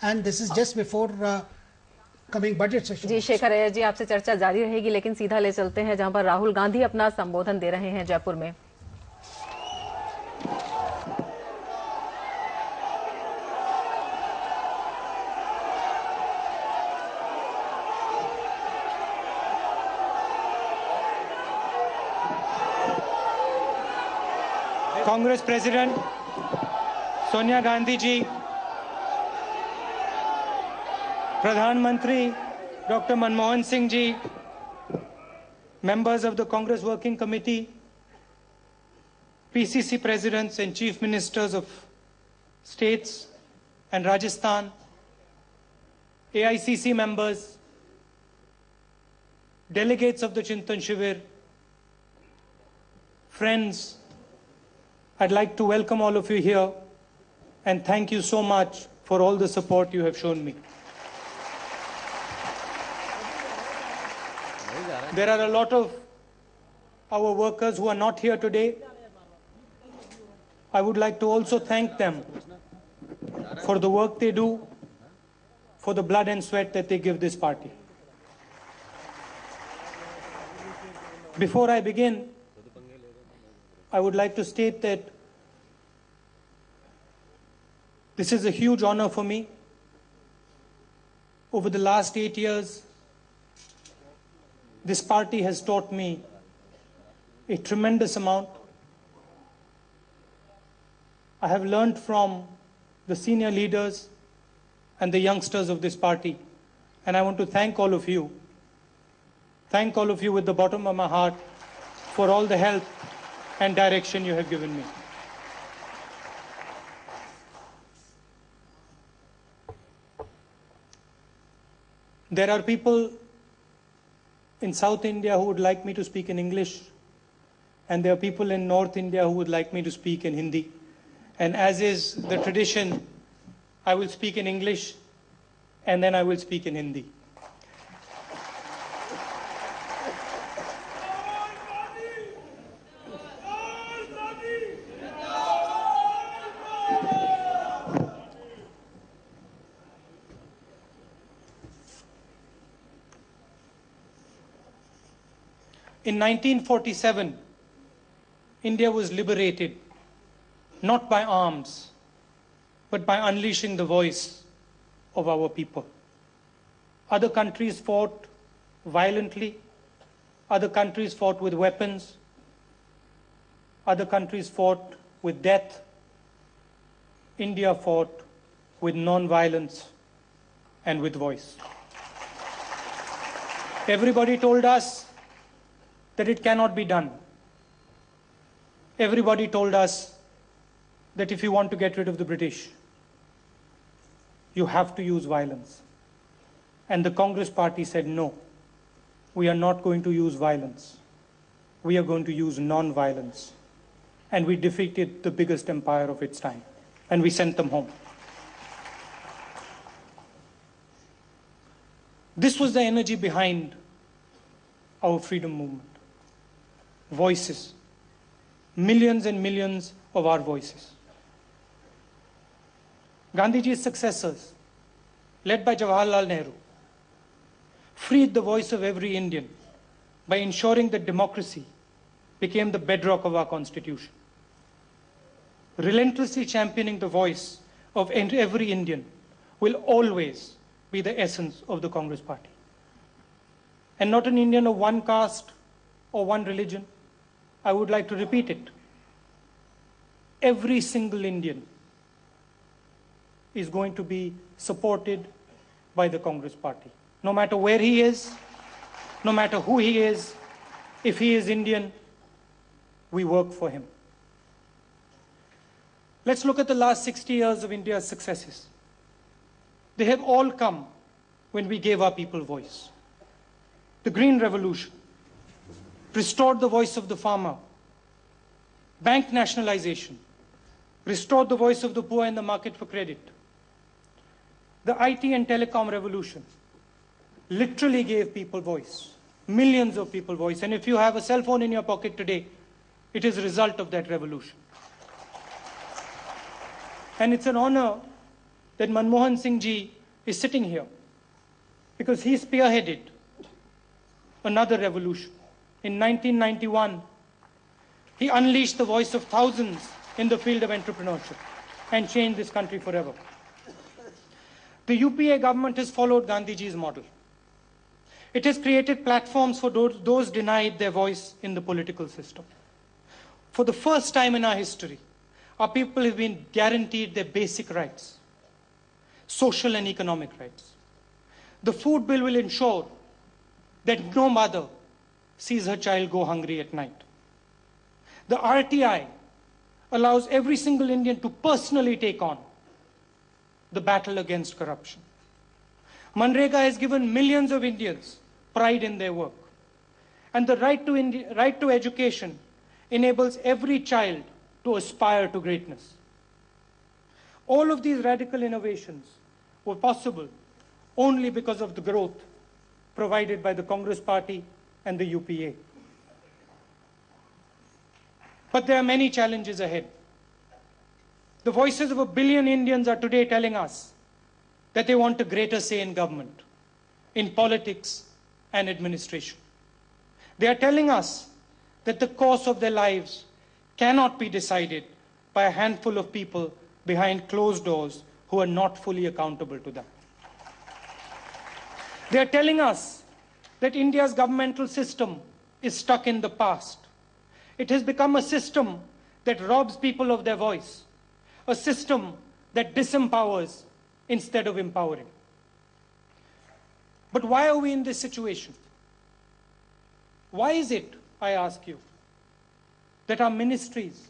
and this is just before coming budget session. जी शेखर अय्यर जी, आपसे चर्चा जारी रहेगी, लेकिन सीधा ले चलते हैं जहां पर राहुल गांधी अपना संबोधन दे रहे हैं जयपुर में। Congress President Sonia Gandhi ji, Pradhan Mantri Dr. Manmohan Singh ji, members of the Congress Working Committee, PCC presidents and chief ministers of states and Rajasthan, AICC members, delegates of the Chintan Shivir, friends, I'd like to welcome all of you here and thank you so much for all the support you have shown me. There are a lot of our workers who are not here today. I would like to also thank them for the work they do, for the blood and sweat that they give this party. Before I begin, I would like to state that this is a huge honor for me. Over the last 8 years, this party has taught me a tremendous amount. I have learned from the senior leaders and the youngsters of this party, and I want to thank all of you. Thank all of you with the bottom of my heart for all the help and direction you have given me. There are people in South India who would like me to speak in English, and there are people in North India who would like me to speak in Hindi. And as is the tradition, I will speak in English and then I will speak in Hindi. In 1947, India was liberated, not by arms, but by unleashing the voice of our people. Other countries fought violently, other countries fought with weapons, other countries fought with death. India fought with non-violence and with voice. Everybody told us that it cannot be done. Everybody told us that if you want to get rid of the British, you have to use violence. And the Congress party said, no, we are not going to use violence. We are going to use non-violence. And we defeated the biggest empire of its time. And we sent them home. This was the energy behind our freedom movement. Voices. Millions and millions of our voices. Gandhiji's successors, led by Jawaharlal Nehru, freed the voice of every Indian by ensuring that democracy became the bedrock of our constitution. Relentlessly championing the voice of every Indian will always be the essence of the Congress party. And not an Indian of one caste or one religion. I would like to repeat it. Every single Indian is going to be supported by the Congress party. No matter where he is, no matter who he is, if he is Indian, we work for him. Let's look at the last 60 years of India's successes. They have all come when we gave our people voice. The Green Revolution restored the voice of the farmer. Bank nationalization restored the voice of the poor in the market for credit. The IT and telecom revolution literally gave people voice, millions of people voice. And if you have a cell phone in your pocket today, it is a result of that revolution. And it's an honor that Manmohan Singh ji is sitting here because he spearheaded another revolution. In 1991, he unleashed the voice of thousands in the field of entrepreneurship and changed this country forever. The UPA government has followed Gandhiji's model. It has created platforms for those denied their voice in the political system. For the first time in our history, our people have been guaranteed their basic rights, social and economic rights. The food bill will ensure that no mother sees her child go hungry at night. The RTI allows every single Indian to personally take on the battle against corruption. Manrega has given millions of Indians pride in their work. And the right to education enables every child to aspire to greatness. All of these radical innovations were possible only because of the growth provided by the Congress Party and the UPA. But there are many challenges ahead. The voices of 1 billion Indians are today telling us that they want a greater say in government, in politics and administration. They are telling us that the course of their lives cannot be decided by a handful of people behind closed doors who are not fully accountable to them. They are telling us that India's governmental system is stuck in the past. It has become a system that robs people of their voice, a system that disempowers instead of empowering. But why are we in this situation? Why is it, I ask you, that our ministries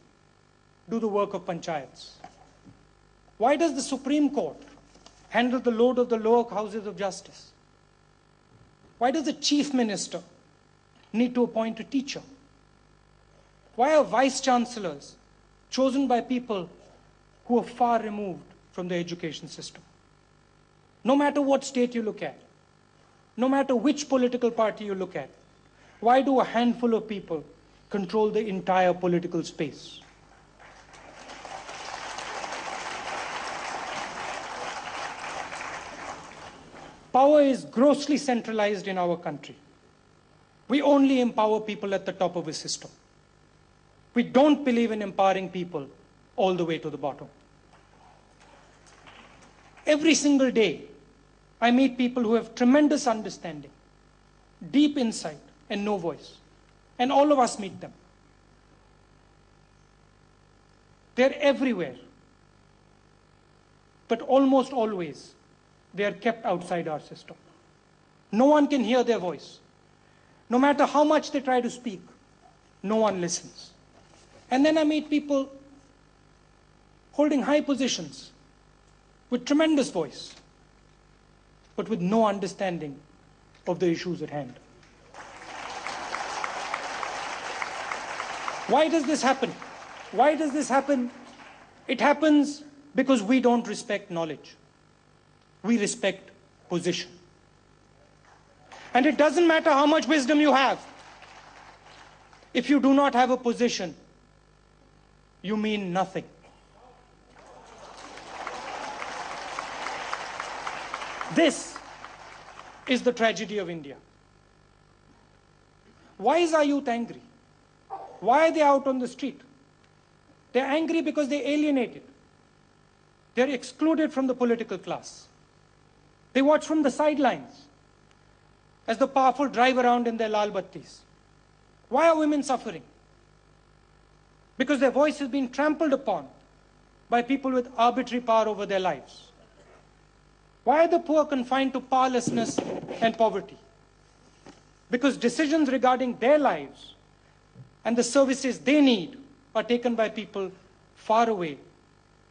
do the work of panchayats? Why does the Supreme Court handle the load of the lower houses of justice? Why does the chief minister need to appoint a teacher? Why are vice chancellors chosen by people who are far removed from the education system? No matter what state you look at, no matter which political party you look at, why do a handful of people control the entire political space? Power is grossly centralized in our country. We only empower people at the top of a system. We don't believe in empowering people all the way to the bottom. Every single day, I meet people who have tremendous understanding, deep insight, and no voice. And all of us meet them. They're everywhere. But almost always, they are kept outside our system. No one can hear their voice. No matter how much they try to speak, no one listens. And then I meet people holding high positions with tremendous voice, but with no understanding of the issues at hand. Why does this happen? Why does this happen? It happens because we don't respect knowledge. We respect position. And it doesn't matter how much wisdom you have. If you do not have a position, you mean nothing. This is the tragedy of India. Why is our youth angry? Why are they out on the street? They're angry because they're alienated. They're excluded from the political class. They watch from the sidelines as the powerful drive around in their lal battis. Why are women suffering? Because their voice has been trampled upon by people with arbitrary power over their lives. Why are the poor confined to powerlessness and poverty? Because decisions regarding their lives and the services they need are taken by people far away,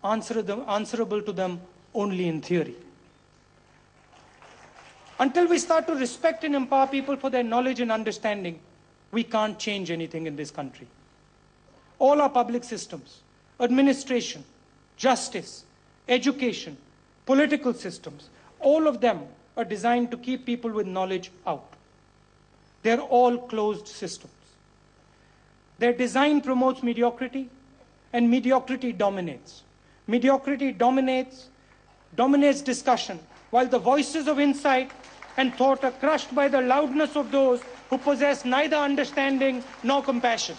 answerable to them only in theory. Until we start to respect and empower people for their knowledge and understanding, we can't change anything in this country. All our public systems, administration, justice, education, political systems, all of them are designed to keep people with knowledge out. They're all closed systems. Their design promotes mediocrity, and mediocrity dominates. Mediocrity dominates dominates discussion, while the voices of insight and thought are crushed by the loudness of those who possess neither understanding nor compassion.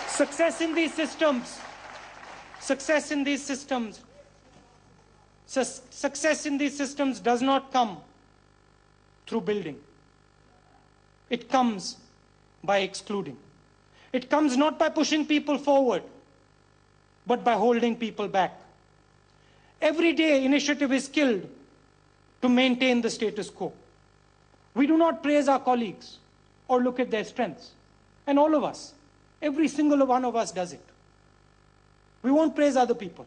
Success in these systems does not come through building. It comes by excluding. It comes not by pushing people forward, but by holding people back. Every day, initiative is killed to maintain the status quo. We do not praise our colleagues or look at their strengths. And all of us, every single one of us does it. We won't praise other people.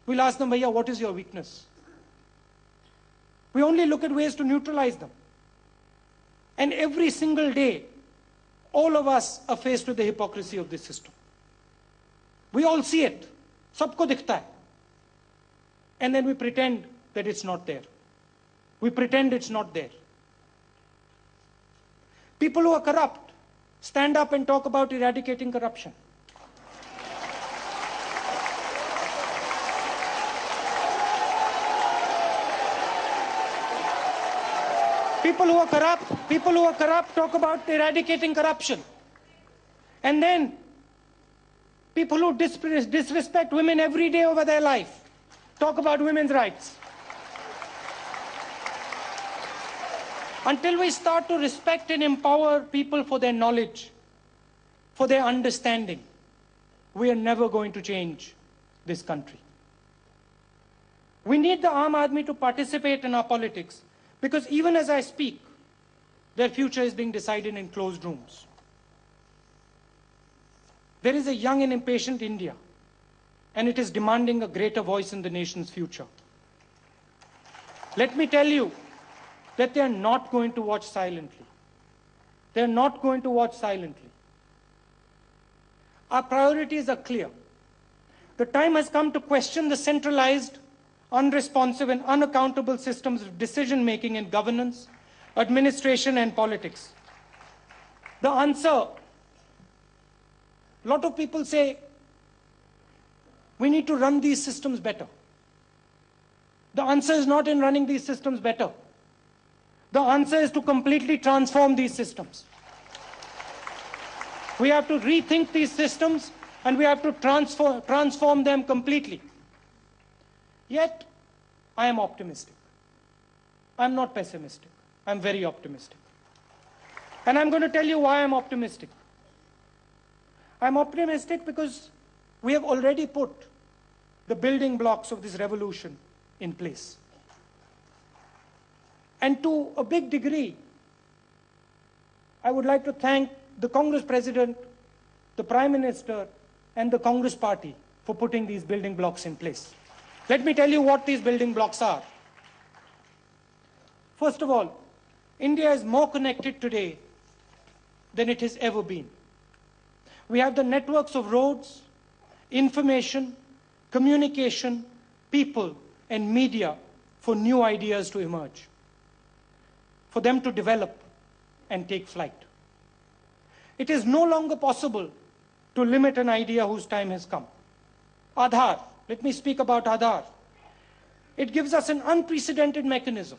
We'll ask them, Bhaiya, what is your weakness? We only look at ways to neutralize them. And every single day, all of us are faced with the hypocrisy of this system. We all see it. Sabko dikhta hai. And then we pretend that it's not there. We pretend it's not there. People who are corrupt stand up and talk about eradicating corruption. People who are corrupt talk about eradicating corruption. And then people who disrespect women every day over their life talk about women's rights. Until we start to respect and empower people for their knowledge, for their understanding, we are never going to change this country. We need the Aam Aadmi to participate in our politics, because even as I speak, their future is being decided in closed rooms. There is a young and impatient India, and it is demanding a greater voice in the nation's future. Let me tell you that they are not going to watch silently. They are not going to watch silently. Our priorities are clear. The time has come to question the centralized, unresponsive and unaccountable systems of decision-making in governance, administration and politics. The answer, a lot of people say, we need to run these systems better. The answer is not in running these systems better. The answer is to completely transform these systems. We have to rethink these systems and we have to transform them completely. Yet, I am optimistic. I'm not pessimistic. I'm very optimistic. And I'm going to tell you why I'm optimistic. I'm optimistic because we have already put the building blocks of this revolution in place. And to a big degree, I would like to thank the Congress President, the Prime Minister, and the Congress Party for putting these building blocks in place. Let me tell you what these building blocks are. First of all, India is more connected today than it has ever been. We have the networks of roads, information, communication, people, and media for new ideas to emerge, for them to develop and take flight. It is no longer possible to limit an idea whose time has come. Aadhaar, let me speak about Aadhaar. It gives us an unprecedented mechanism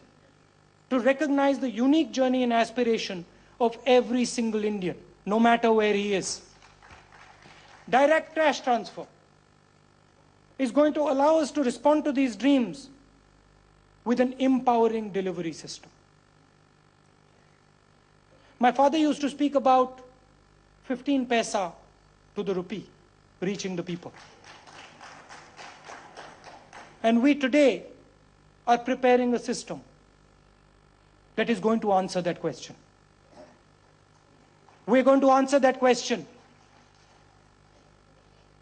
to recognize the unique journey and aspiration of every single Indian, no matter where he is. Direct cash transfer is going to allow us to respond to these dreams with an empowering delivery system. My father used to speak about 15 paisa to the rupee reaching the people. And we today are preparing a system that is going to answer that question. We're going to answer that question.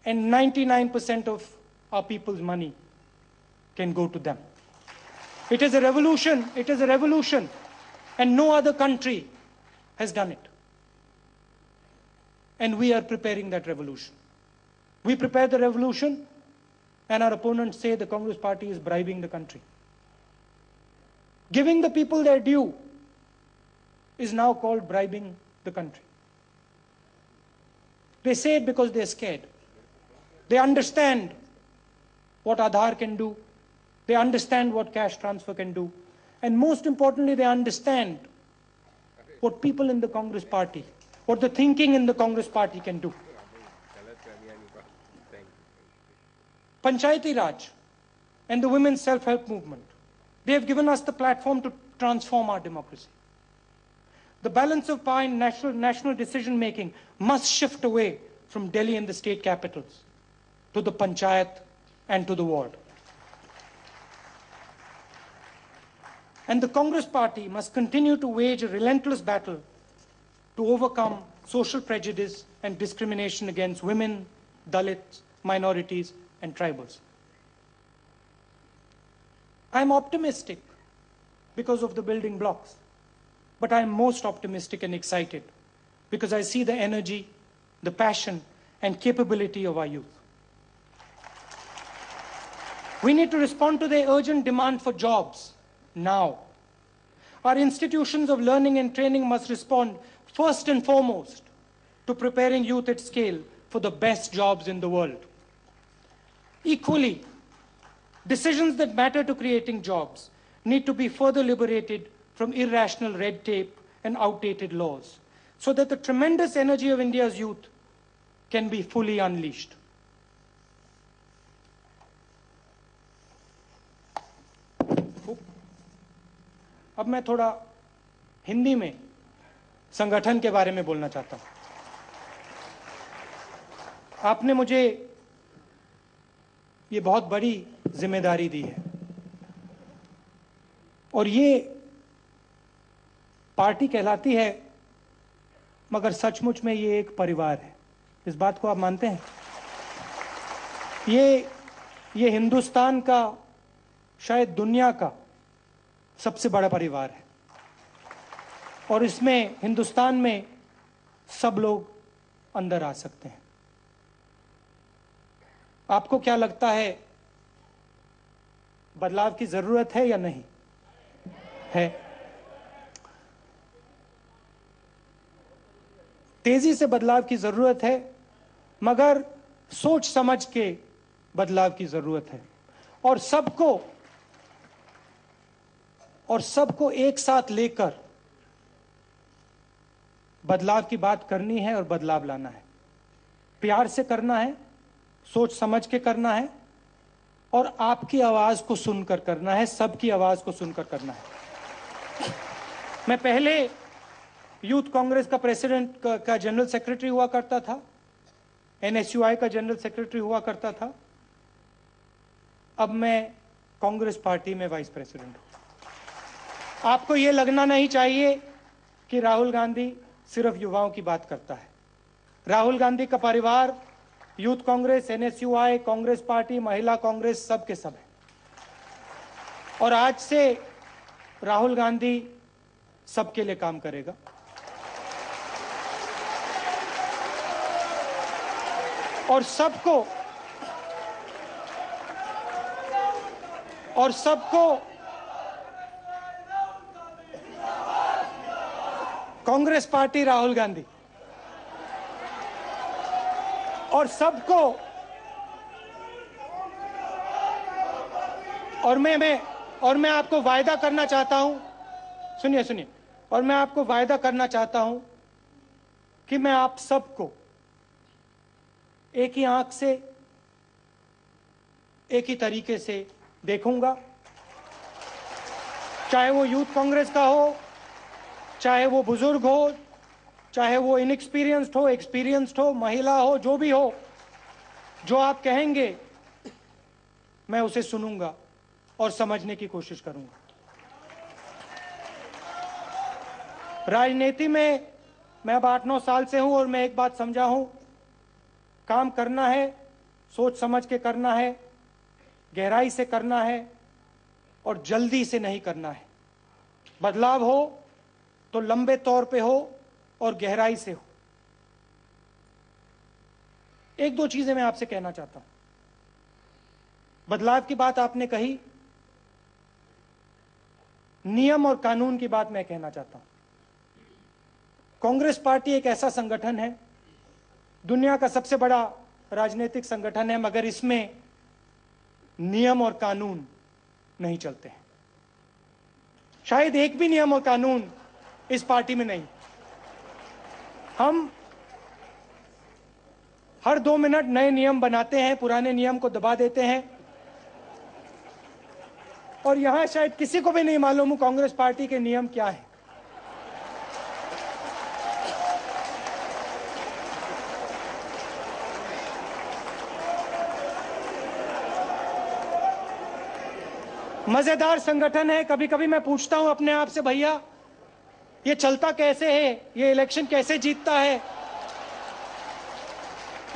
And 99% of our people's money can go to them. It is a revolution. It is a revolution. And no other country has done it. And we are preparing that revolution. We prepare the revolution, and our opponents say the Congress Party is bribing the country. Giving the people their due is now called bribing the country. They say it because they're scared. They understand what Aadhaar can do. They understand what cash transfer can do. And most importantly, they understand what people in the Congress party, what the thinking in the Congress party can do. Panchayati Raj and the women's self-help movement, they have given us the platform to transform our democracy. The balance of power in national decision-making must shift away from Delhi and the state capitals to the panchayat and to the ward. And the Congress party must continue to wage a relentless battle to overcome social prejudice and discrimination against women, Dalits, minorities, and tribals. I'm optimistic because of the building blocks, but I'm most optimistic and excited because I see the energy, the passion, and capability of our youth. We need to respond to their urgent demand for jobs now. Our institutions of learning and training must respond first and foremost to preparing youth at scale for the best jobs in the world. Equally, decisions that matter to creating jobs need to be further liberated from irrational red tape and outdated laws, so that the tremendous energy of India's youth can be fully unleashed. अब मैं थोड़ा हिंदी में संगठन के बारे में बोलना चाहता हूं। आपने मुझे ये बहुत बड़ी जिम्मेदारी दी है और ये पार्टी कहलाती है, मगर सचमुच में ये एक परिवार है। इस बात को आप मानते हैं? ये हिंदुस्तान का, शायद दुनिया का सबसे बड़ा परिवार है और इसमें, हिंदुस्तान में सब लोग अंदर आ सकते हैं। आपको क्या लगता है, बदलाव की जरूरत है या नहीं है? तेजी से बदलाव की जरूरत है, मगर सोच समझ के बदलाव की जरूरत है और सबको एक साथ लेकर बदलाव की बात करनी है और बदलाव लाना है। प्यार से करना है, सोच समझ के करना है और आपकी आवाज को सुनकर करना है, सबकी आवाज को सुनकर करना है। मैं पहले यूथ कांग्रेस का प्रेसिडेंट का जनरल सेक्रेटरी हुआ करता था, एनएसयूआई का जनरल सेक्रेटरी हुआ करता था, अब मैं कांग्रेस पार्टी में वाइस प्रेसिडेंट हूं। आपको यह लगना नहीं चाहिए कि राहुल गांधी सिर्फ युवाओं की बात करता है। राहुल गांधी का परिवार youth Congress, NSUI, Congress party, महिला कांग्रेस, सब के सब है और आज से राहुल गांधी सबके लिए काम करेगा। और सबको कांग्रेस पार्टी राहुल गांधी और सबको, और मैं आपको वायदा करना चाहता हूं, सुनिए, और मैं आपको वायदा करना चाहता हूं कि मैं आप सबको एक ही आंख से, एक ही तरीके से देखूंगा, चाहे वो यूथ कांग्रेस का हो, चाहे वो बुजुर्ग हो, चाहे वो इनएक्सपीरियंस्ड हो, एक्सपीरियंस्ड हो, महिला हो, जो भी हो, जो आप कहेंगे मैं उसे सुनूंगा और समझने की कोशिश करूंगा। राजनीति में मैं अब 8-9 साल से हूं और मैं एक बात समझा हूं, काम करना है, सोच समझ के करना है, गहराई से करना है और जल्दी से नहीं करना है। बदलाव हो तो लंबे तौर पे हो और गहराई से हो। एक दो चीजें मैं आपसे कहना चाहता हूं। बदलाव की बात आपने कही, नियम और कानून की बात मैं कहना चाहता हूं। कांग्रेस पार्टी एक ऐसा संगठन है, दुनिया का सबसे बड़ा राजनीतिक संगठन है, मगर इसमें नियम और कानून नहीं चलते हैं। शायद एक भी नियम और कानून इस पार्टी में नहीं। हम हर 2 मिनट नए नियम बनाते हैं, पुराने नियम को दबा देते हैं, और यहां शायद किसी को भी नहीं मालूम हो कांग्रेस पार्टी के नियम क्या है। मजेदार संगठन है। कभी कभी मैं पूछता हूं अपने आप से, भैया ये चलता कैसे है, ये इलेक्शन कैसे जीतता है,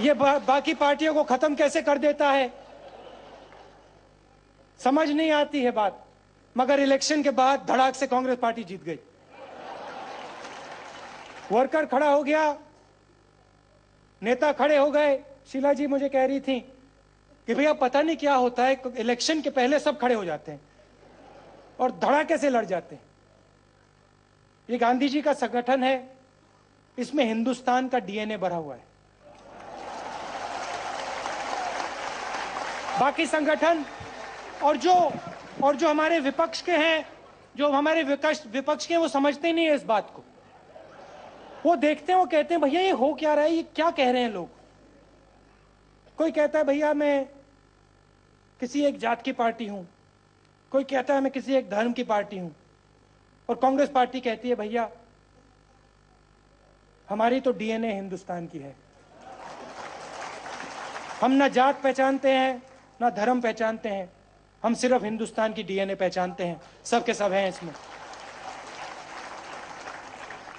ये बाकी पार्टियों को खत्म कैसे कर देता है। समझ नहीं आती है बात, मगर इलेक्शन के बाद धड़ाक से कांग्रेस पार्टी जीत गई। वर्कर खड़ा हो गया, नेता खड़े हो गए। शीला जी मुझे कह रही थी कि भैया पता नहीं क्या होता है, इलेक्शन के पहले सब खड़े हो जाते हैं और धड़ाके से लड़ जाते हैं। ये गांधी जी का संगठन है, इसमें हिंदुस्तान का डीएनए भरा हुआ है। बाकी संगठन और जो हमारे विपक्ष के हैं, जो हमारे विपक्ष के हैं, वो समझते ही नहीं है इस बात को। वो देखते हैं, वो कहते हैं भैया ये हो क्या रहा है, ये क्या कह रहे हैं लोग। कोई कहता है भैया मैं किसी एक जात की पार्टी हूं, कोई कहता है मैं किसी एक धर्म की पार्टी हूं, और कांग्रेस पार्टी कहती है भैया हमारी तो डीएनए हिंदुस्तान की है। हम ना जात पहचानते हैं ना धर्म पहचानते हैं, हम सिर्फ हिंदुस्तान की डीएनए पहचानते हैं। सब के सब हैं इसमें।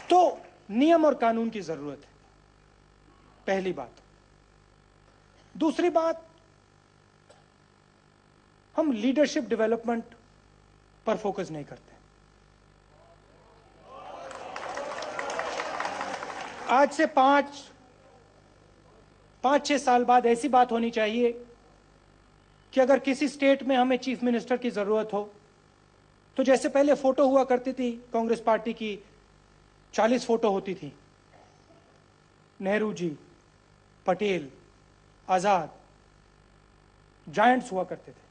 तो नियम और कानून की जरूरत है, पहली बात। दूसरी बात, हम लीडरशिप डेवलपमेंट पर फोकस नहीं करते। आज से 5-6 साल बाद ऐसी बात होनी चाहिए कि अगर किसी स्टेट में हमें चीफ मिनिस्टर की जरूरत हो, तो जैसे पहले फोटो हुआ करती थी कांग्रेस पार्टी की, 40 फोटो होती थी, नेहरू जी, पटेल, आजाद, जायंट्स हुआ करते थे।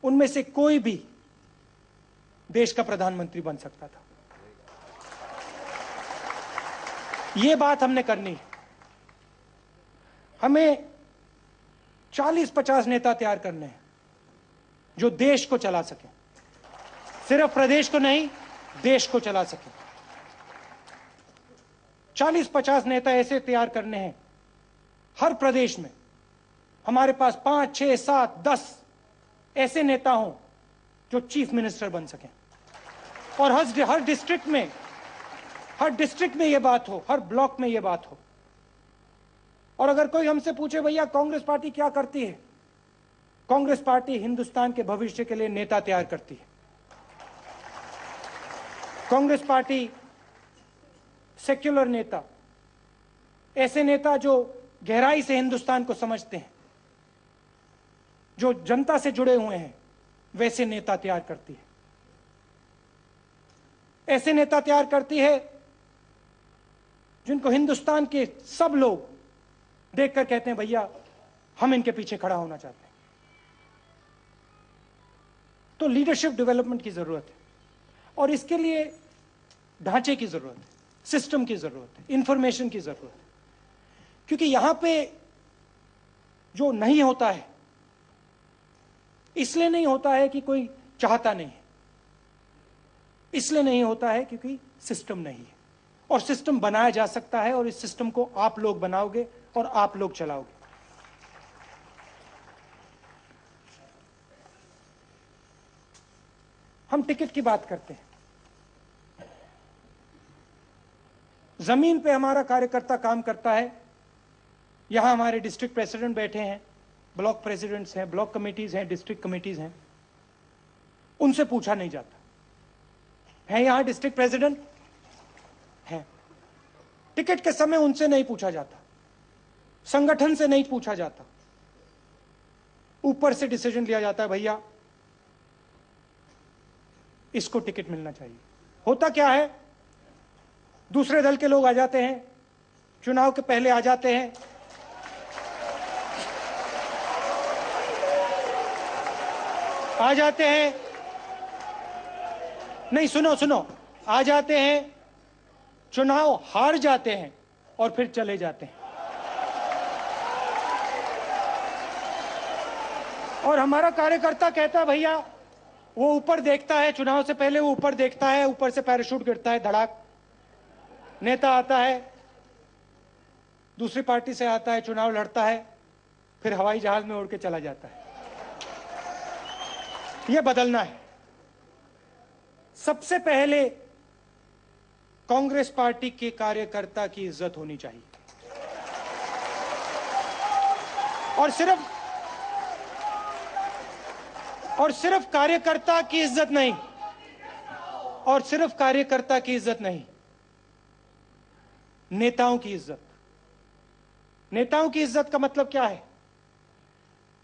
उनमें से कोई भी देश का प्रधानमंत्री बन सकता था। यह बात हमने करनी है। हमें 40-50 नेता तैयार करने हैं जो देश को चला सके, सिर्फ प्रदेश को नहीं, देश को चला सके। 40-50 नेता ऐसे तैयार करने हैं हर प्रदेश में। हमारे पास 5, 6, 7, 10 ऐसे नेता हों जो चीफ मिनिस्टर बन सकें, और हर डिस्ट्रिक्ट में यह बात हो, हर ब्लॉक में यह बात हो। और अगर कोई हमसे पूछे भैया कांग्रेस पार्टी क्या करती है, कांग्रेस पार्टी हिंदुस्तान के भविष्य के लिए नेता तैयार करती है। कांग्रेस पार्टी सेक्युलर नेता, ऐसे नेता जो गहराई से हिंदुस्तान को समझते हैं, जो जनता से जुड़े हुए हैं, वैसे नेता तैयार करती है। ऐसे नेता तैयार करती है जिनको हिंदुस्तान के सब लोग देखकर कहते हैं भैया हम इनके पीछे खड़ा होना चाहते हैं। तो लीडरशिप डेवलपमेंट की जरूरत है, और इसके लिए ढांचे की जरूरत है, सिस्टम की जरूरत है, इंफॉर्मेशन की जरूरत है। क्योंकि यहां पे जो नहीं होता है, इसलिए नहीं होता है कि कोई चाहता नहीं है, इसलिए नहीं होता है क्योंकि सिस्टम नहीं है। और सिस्टम बनाया जा सकता है, और इस सिस्टम को आप लोग बनाओगे और आप लोग चलाओगे। हम टिकट की बात करते हैं। जमीन पे हमारा कार्यकर्ता काम करता है। यहां हमारे डिस्ट्रिक्ट प्रेसिडेंट बैठे हैं, ब्लॉक प्रेसिडेंट्स हैं, ब्लॉक कमेटीज हैं, डिस्ट्रिक्ट कमेटीज हैं। उनसे पूछा नहीं जाता है। यहां डिस्ट्रिक्ट प्रेसिडेंट है, टिकट के समय उनसे नहीं पूछा जाता, संगठन से नहीं पूछा जाता, ऊपर से डिसीजन लिया जाता है भैया इसको टिकट मिलना चाहिए। होता क्या है, दूसरे दल के लोग आ जाते हैं, चुनाव के पहले आ जाते हैं, आ जाते हैं, नहीं सुनो सुनो, आ जाते हैं, चुनाव हार जाते हैं और फिर चले जाते हैं। और हमारा कार्यकर्ता कहता है भैया, वो ऊपर देखता है, चुनाव से पहले वो ऊपर देखता है, ऊपर से पैराशूट गिरता है, धड़ाक, नेता आता है, दूसरी पार्टी से आता है, चुनाव लड़ता है, फिर हवाई जहाज में उड़ के चला जाता है। यह बदलना है। सबसे पहले कांग्रेस पार्टी के कार्यकर्ता की इज्जत होनी चाहिए, और सिर्फ कार्यकर्ता की इज्जत नहीं, और सिर्फ कार्यकर्ता की इज्जत नहीं, नेताओं की इज्जत। नेताओं की इज्जत का मतलब क्या है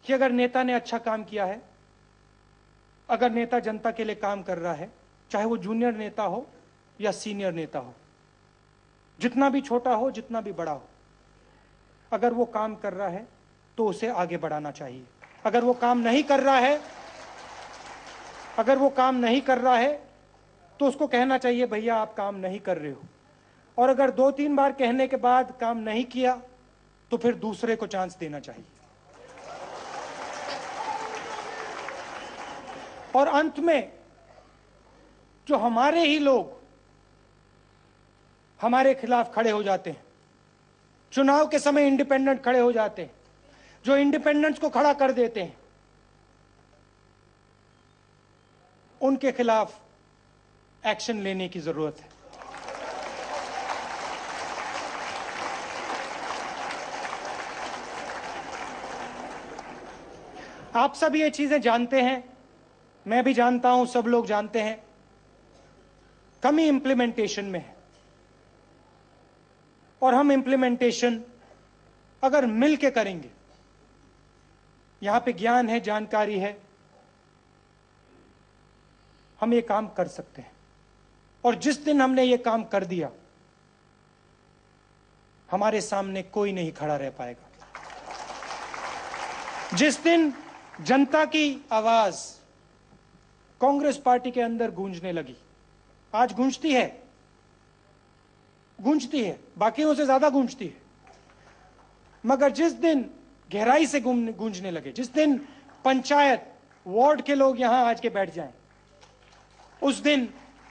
कि अगर नेता ने अच्छा काम किया है, अगर नेता जनता के लिए काम कर रहा है, चाहे वो जूनियर नेता हो या सीनियर नेता हो, जितना भी छोटा हो, जितना भी बड़ा हो, अगर वो काम कर रहा है तो उसे आगे बढ़ाना चाहिए। अगर वो काम नहीं कर रहा है, अगर वो काम नहीं कर रहा है तो उसको कहना चाहिए भैया आप काम नहीं कर रहे हो। और अगर 2-3 बार कहने के बाद काम नहीं किया तो फिर दूसरे को चांस देना चाहिए। और अंत में जो हमारे ही लोग हमारे खिलाफ खड़े हो जाते हैं, चुनाव के समय इंडिपेंडेंट खड़े हो जाते हैं, जो इंडिपेंडेंस को खड़ा कर देते हैं, उनके खिलाफ एक्शन लेने की जरूरत है। आप सब ये चीजें जानते हैं, मैं भी जानता हूं, सब लोग जानते हैं, कमी इंप्लीमेंटेशन में है। और हम इंप्लीमेंटेशन अगर मिल के करेंगे, यहां पे ज्ञान है, जानकारी है, हम ये काम कर सकते हैं। और जिस दिन हमने ये काम कर दिया, हमारे सामने कोई नहीं खड़ा रह पाएगा। जिस दिन जनता की आवाज कांग्रेस पार्टी के अंदर गूंजने लगी, आज गूंजती है, बाकियों से ज्यादा गूंजती है, मगर जिस दिन गहराई से गूंजने लगे, जिस दिन पंचायत वार्ड के लोग यहां आज के बैठ जाएं, उस दिन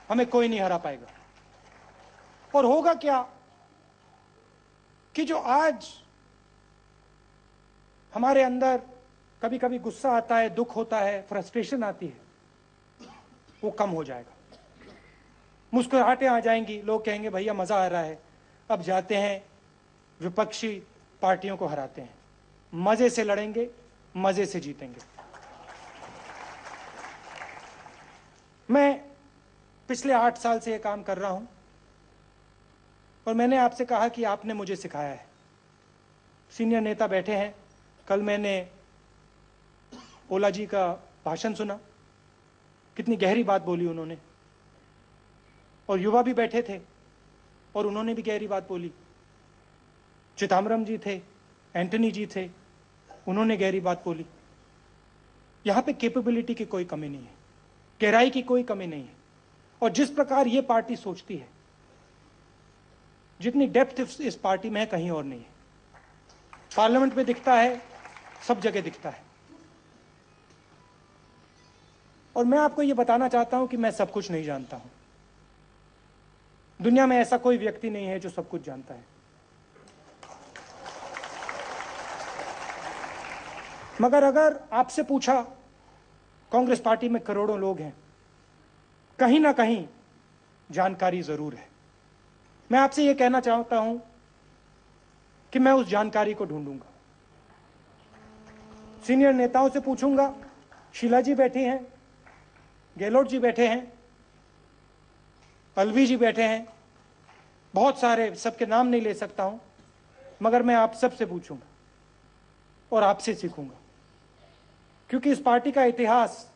हमें कोई नहीं हरा पाएगा। और होगा क्या कि जो आज हमारे अंदर कभी कभी गुस्सा आता है, दुख होता है, फ्रस्ट्रेशन आती है, वो कम हो जाएगा, मुस्कुराहटें आ जाएंगी, लोग कहेंगे भैया मजा आ रहा है, अब जाते हैं विपक्षी पार्टियों को हराते हैं, मजे से लड़ेंगे, मजे से जीतेंगे। मैं पिछले 8 साल से ये काम कर रहा हूं और मैंने आपसे कहा कि आपने मुझे सिखाया है। सीनियर नेता बैठे हैं, कल मैंने ओला जी का भाषण सुना, कितनी गहरी बात बोली उन्होंने, और युवा भी बैठे थे और उन्होंने भी गहरी बात बोली। चिदम्बरम जी थे, एंटनी जी थे, उन्होंने गहरी बात बोली। यहां पे कैपेबिलिटी की कोई कमी नहीं है, गहराई की कोई कमी नहीं है। और जिस प्रकार ये पार्टी सोचती है, जितनी डेप्थ इस पार्टी में है, कहीं और नहीं है। पार्लियामेंट में दिखता है, सब जगह दिखता है। और मैं आपको ये बताना चाहता हूं कि मैं सब कुछ नहीं जानता हूं। दुनिया में ऐसा कोई व्यक्ति नहीं है जो सब कुछ जानता है। मगर अगर आपसे पूछा, कांग्रेस पार्टी में करोड़ों लोग हैं, कहीं ना कहीं जानकारी जरूर है। मैं आपसे यह कहना चाहता हूं कि मैं उस जानकारी को ढूंढूंगा। सीनियर नेताओं से पूछूंगा, शीला जी बैठी हैं, गहलोत जी बैठे हैं, अलवी जी बैठे हैं, बहुत सारे, सबके नाम नहीं ले सकता हूं, मगर मैं आप सबसे पूछूंगा और आपसे सीखूंगा, क्योंकि इस पार्टी का इतिहास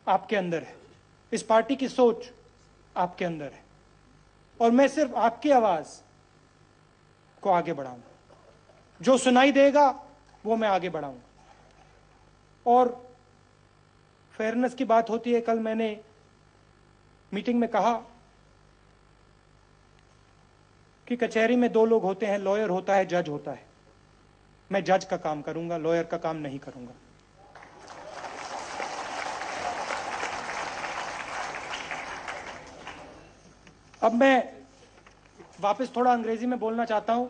आपके अंदर है, इस पार्टी की सोच आपके अंदर है, और मैं सिर्फ आपकी आवाज को आगे बढ़ाऊंगा। जो सुनाई देगा वो मैं आगे बढ़ाऊंगा। और फेयरनेस की बात होती है, कल मैंने मीटिंग में कहा कि कचहरी में दो लोग होते हैं, लॉयर होता है, जज होता है। मैं जज का काम करूंगा, लॉयर का काम नहीं करूंगा। अब मैं वापस थोड़ा अंग्रेजी में बोलना चाहता हूं,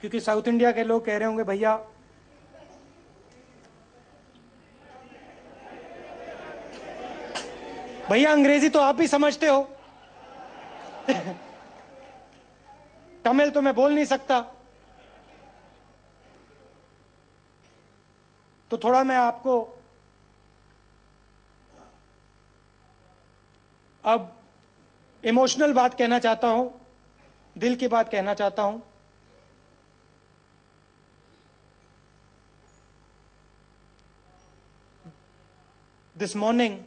क्योंकि साउथ इंडिया के लोग कह रहे होंगे भैया अंग्रेजी तो आप भी समझते हो। तमिल तो मैं बोल नहीं सकता, तो थोड़ा मैं आपको अब इमोशनल बात कहना चाहता हूं, दिल की बात कहना चाहता हूं। This morning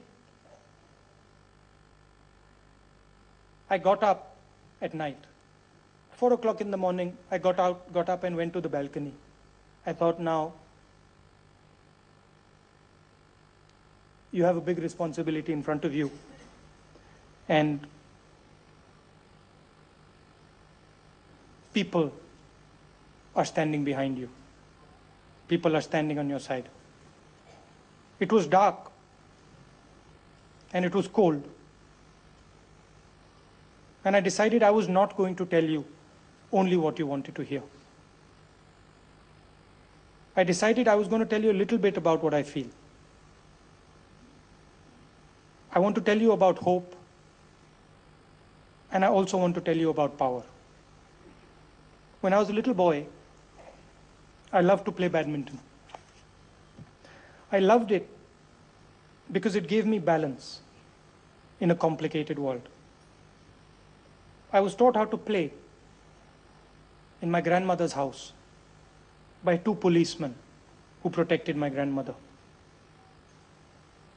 I got up at night. 4 o'clock in the morning, I got up and went to the balcony. I thought, now you have a big responsibility in front of you. And people are standing behind you. People are standing on your side. It was dark and it was cold. And I decided I was not going to tell you only what you wanted to hear. I decided I was going to tell you a little bit about what I feel. I want to tell you about hope, and I also want to tell you about power. When I was a little boy, I loved to play badminton. I loved it because it gave me balance in a complicated world. I was taught how to play in my grandmother's house by 2 policemen who protected my grandmother.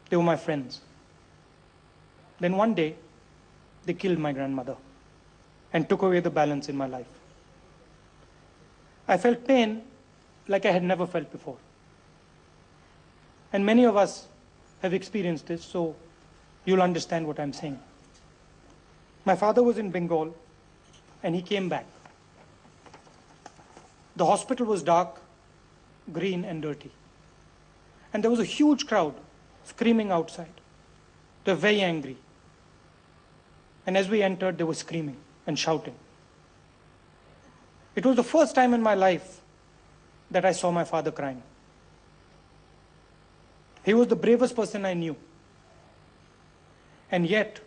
They were my friends. Then one day, they killed my grandmother and took away the balance in my life. I felt pain like I had never felt before. And many of us have experienced this, so you'll understand what I'm saying. My father was in Bengal and he came back. The hospital was dark, green and dirty. And there was a huge crowd screaming outside. They were very angry. And as we entered, they were screaming and shouting. It was the first time in my life that I saw my father crying. He was the bravest person I knew. And yet,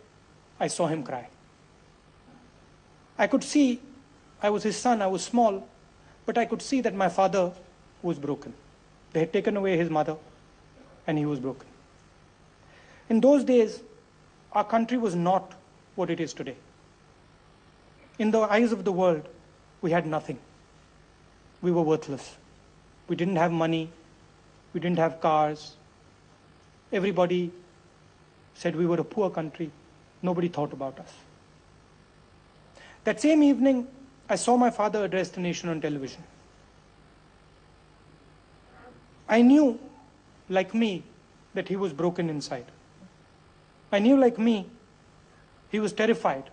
I saw him cry. I could see, I was his son, I was small, but I could see that my father was broken. They had taken away his mother, and he was broken. In those days, our country was not what it is today. In the eyes of the world, we had nothing. We were worthless. We didn't have money. We didn't have cars. Everybody said we were a poor country. Nobody thought about us. That same evening, I saw my father address the nation on television. I knew, like me, that he was broken inside. I knew, like me, he was terrified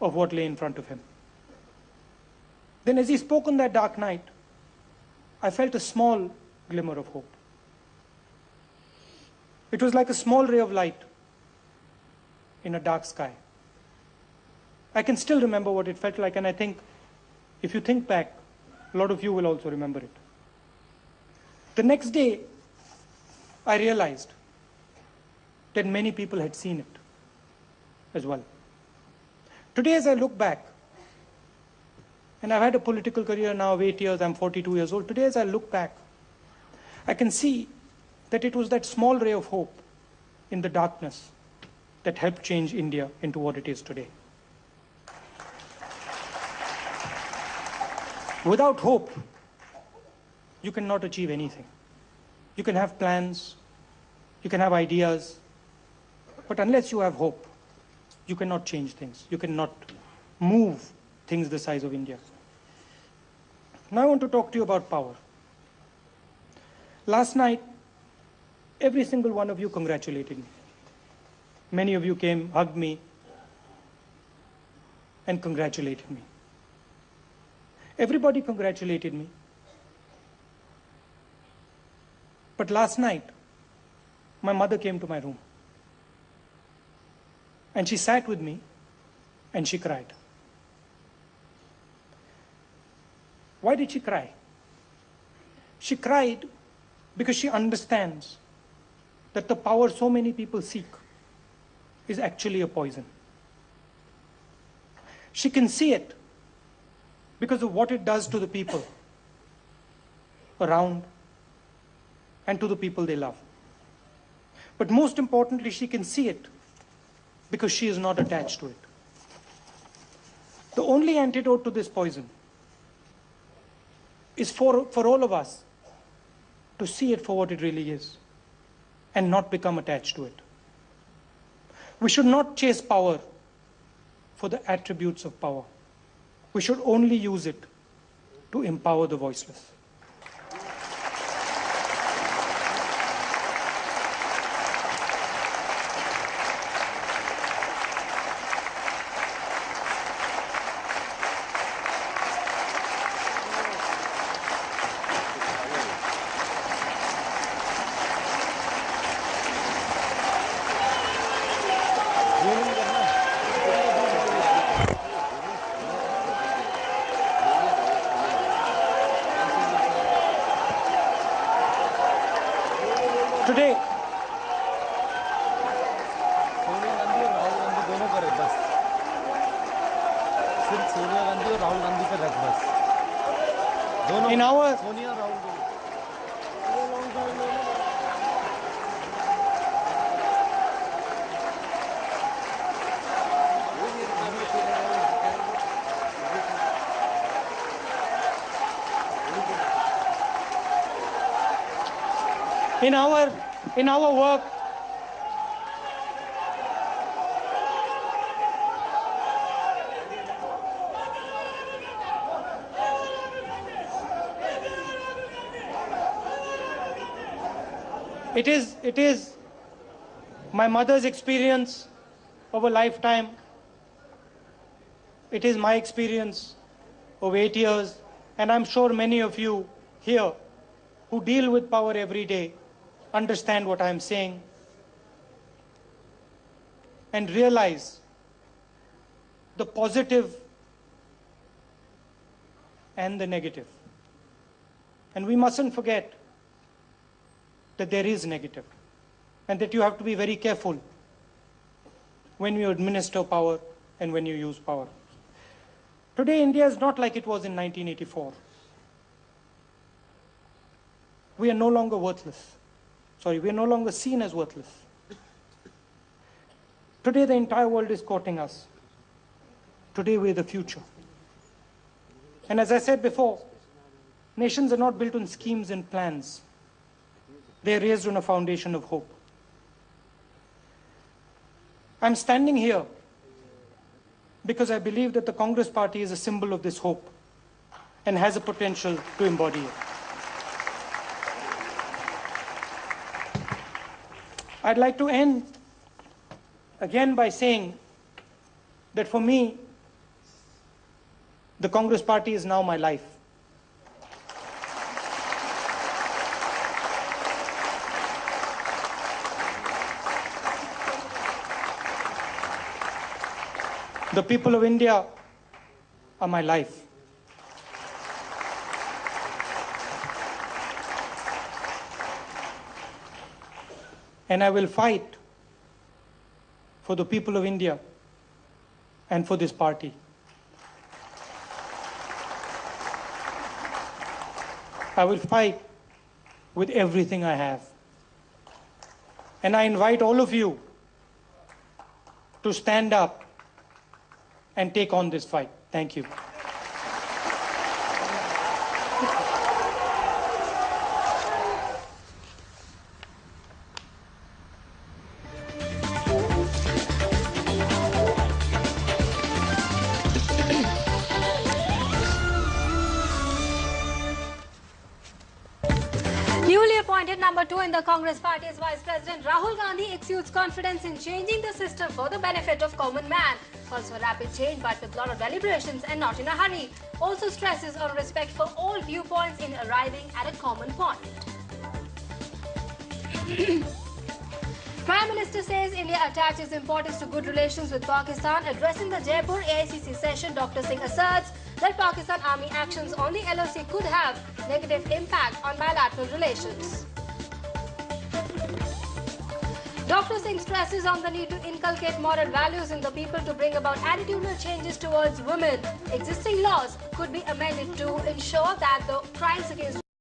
of what lay in front of him. Then as he spoke on that dark night, I felt a small glimmer of hope. It was like a small ray of light in a dark sky. I can still remember what it felt like, and I think if you think back, a lot of you will also remember it. The next day, I realized that many people had seen it as well. Today, as I look back, and I've had a political career now of 8 years, I'm 42 years old. Today, as I look back, I can see that it was that small ray of hope in the darkness that helped change India into what it is today. Without hope, you cannot achieve anything. You can have plans, you can have ideas, but unless you have hope, you cannot change things. You cannot move things the size of India. Now I want to talk to you about power. Last night, Every single one of you congratulated me. Many of you came, hugged me, and congratulated me. Everybody congratulated me. But last night, my mother came to my room. And she sat with me and she cried. Why did she cry? She cried because she understands that the power so many people seek is actually a poison. She can see it because of what it does to the people around and to the people they love. But most importantly, she can see it because she is not attached to it. The only antidote to this poison is for all of us to see it for what it really is and not become attached to it. We should not chase power for the attributes of power. We should only use it to empower the voiceless. Today, Sonia Gandhi और राहुल गांधी दोनों पर है बस, सिर्फ सोनिया गांधी और राहुल गांधी पर रख बस, दोनों in our सोनिया और Rahul Gandhi. in our work, it is my mother's experience of a lifetime. It is my experience of 8 years, and I'm sure many of you here who deal with power every day understand what I'm saying and realize the positive and the negative. And we mustn't forget that there is negative and that you have to be very careful when you administer power and when you use power. Today, India is not like it was in 1984. We are no longer worthless. We are no longer seen as worthless. Today, the entire world is courting us. Today, we're the future. And as I said before, nations are not built on schemes and plans. They are raised on a foundation of hope. I'm standing here because I believe that the Congress Party is a symbol of this hope and has a potential to embody it. I'd like to end again by saying that for me, the Congress Party is now my life. The people of India are my life. And I will fight for the people of India and for this party. I will fight with everything I have. And I invite all of you to stand up and take on this fight. Thank you. Newly appointed appointed number 2 in the Congress Party's Vice President Rahul Gandhi exudes confidence in changing the system for the benefit of common man. Calls for rapid change but with lot of deliberations and not in a hurry. Also stresses on respect for all viewpoints in arriving at a common point. Prime Minister says India attaches importance to good relations with Pakistan. Addressing the Jaipur AICC session, Dr. Singh asserts that Pakistan Army actions on the LOC could have negative impact on bilateral relations. Dr. Singh stresses on the need to inculcate moral values in the people to bring about attitudinal changes towards women. Existing laws could be amended to ensure that the crimes against